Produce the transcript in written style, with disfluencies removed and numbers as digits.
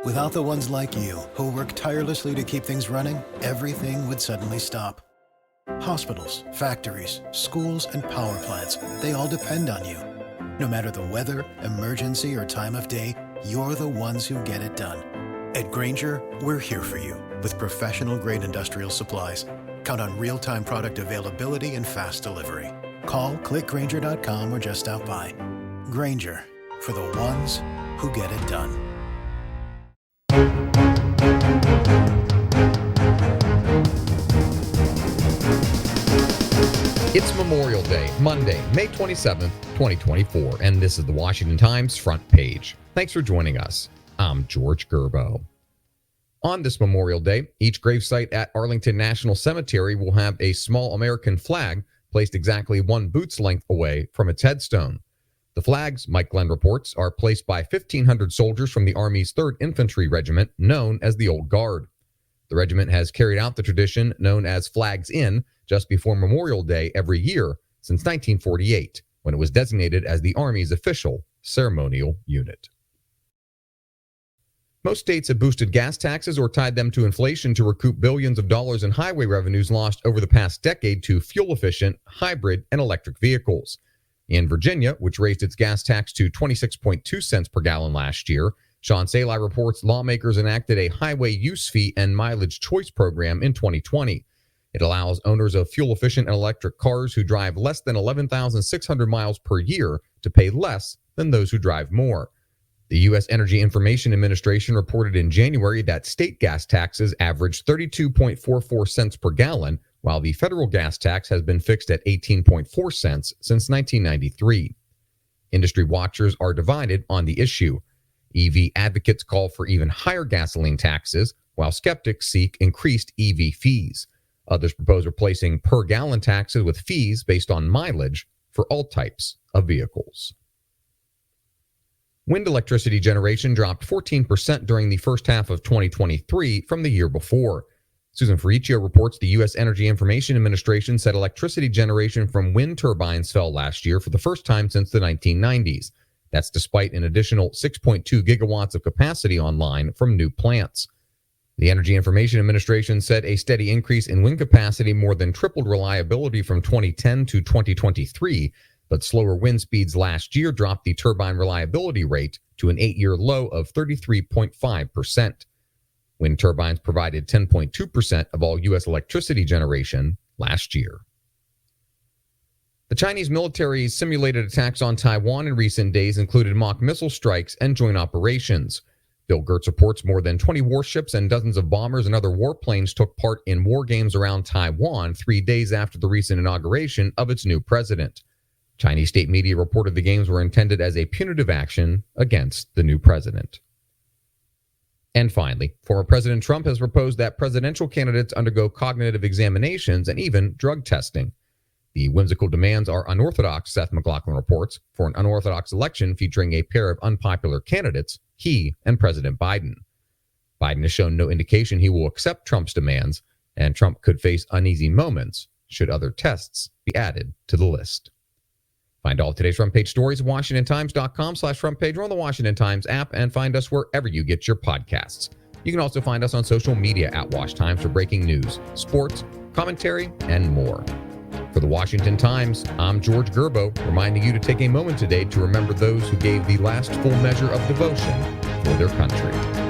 Without the ones like you, who work tirelessly to keep things running, everything would suddenly stop. Hospitals, factories, schools, and power plants, they all depend on you. No matter the weather, emergency, or time of day, you're the ones who get it done. At Grainger, we're here for you with professional-grade industrial supplies. Count on real-time product availability and fast delivery. Call, clickgrainger.com, or just stop by. Grainger, for the ones who get it done. It's Memorial Day, Monday, May 27th, 2024, and this is the Washington Times front page. Thanks for joining us. I'm George Gerbo. On this Memorial Day, each gravesite at Arlington National Cemetery will have a small American flag placed exactly 1 boot's length away from its headstone. The flags, Mike Glenn reports, are placed by 1,500 soldiers from the Army's 3rd Infantry Regiment, known as the Old Guard. The regiment has carried out the tradition known as Flags In just before Memorial Day every year since 1948, when it was designated as the Army's official ceremonial unit. Most states have boosted gas taxes or tied them to inflation to recoup billions of dollars in highway revenues lost over the past decade to fuel-efficient, hybrid, and electric vehicles. In Virginia, which raised its gas tax to 26.2 cents per gallon last year, Sean Salai reports lawmakers enacted a highway use fee and mileage choice program in 2020. It allows owners of fuel-efficient and electric cars who drive less than 11,600 miles per year to pay less than those who drive more. The U.S. Energy Information Administration reported in January that state gas taxes averaged 32.44 cents per gallon, while the federal gas tax has been fixed at 18.4 cents since 1993. Industry watchers are divided on the issue. EV advocates call for even higher gasoline taxes, while skeptics seek increased EV fees. Others propose replacing per-gallon taxes with fees based on mileage for all types of vehicles. Wind electricity generation dropped 14% during the first half of 2023 from the year before. Susan Ferricchio reports the U.S. Energy Information Administration said electricity generation from wind turbines fell last year for the first time since the 1990s. That's despite an additional 6.2 gigawatts of capacity online from new plants. The Energy Information Administration said a steady increase in wind capacity more than tripled reliability from 2010 to 2023, but slower wind speeds last year dropped the turbine reliability rate to an 8-year low of 33.5%. Wind turbines provided 10.2% of all U.S. electricity generation last year. The Chinese military's simulated attacks on Taiwan in recent days included mock missile strikes and joint operations. Bill Gertz reports more than 20 warships and dozens of bombers and other warplanes took part in war games around Taiwan 3 days after the recent inauguration of its new president. Chinese state media reported the games were intended as a punitive action against the new president. And finally, former President Trump has proposed that presidential candidates undergo cognitive examinations and even drug testing. The whimsical demands are unorthodox, Seth MacLachlan reports, for an unorthodox election featuring a pair of unpopular candidates, he and President Biden. Biden has shown no indication he will accept Trump's demands, and Trump could face uneasy moments should other tests be added to the list. Find all today's front page stories at WashingtonTimes.com/front page or on the Washington Times app, and find us wherever you get your podcasts. You can also find us on social media at Wash Times for breaking news, sports, commentary, and more. For the Washington Times, I'm George Gerbo, reminding you to take a moment today to remember those who gave the last full measure of devotion for their country.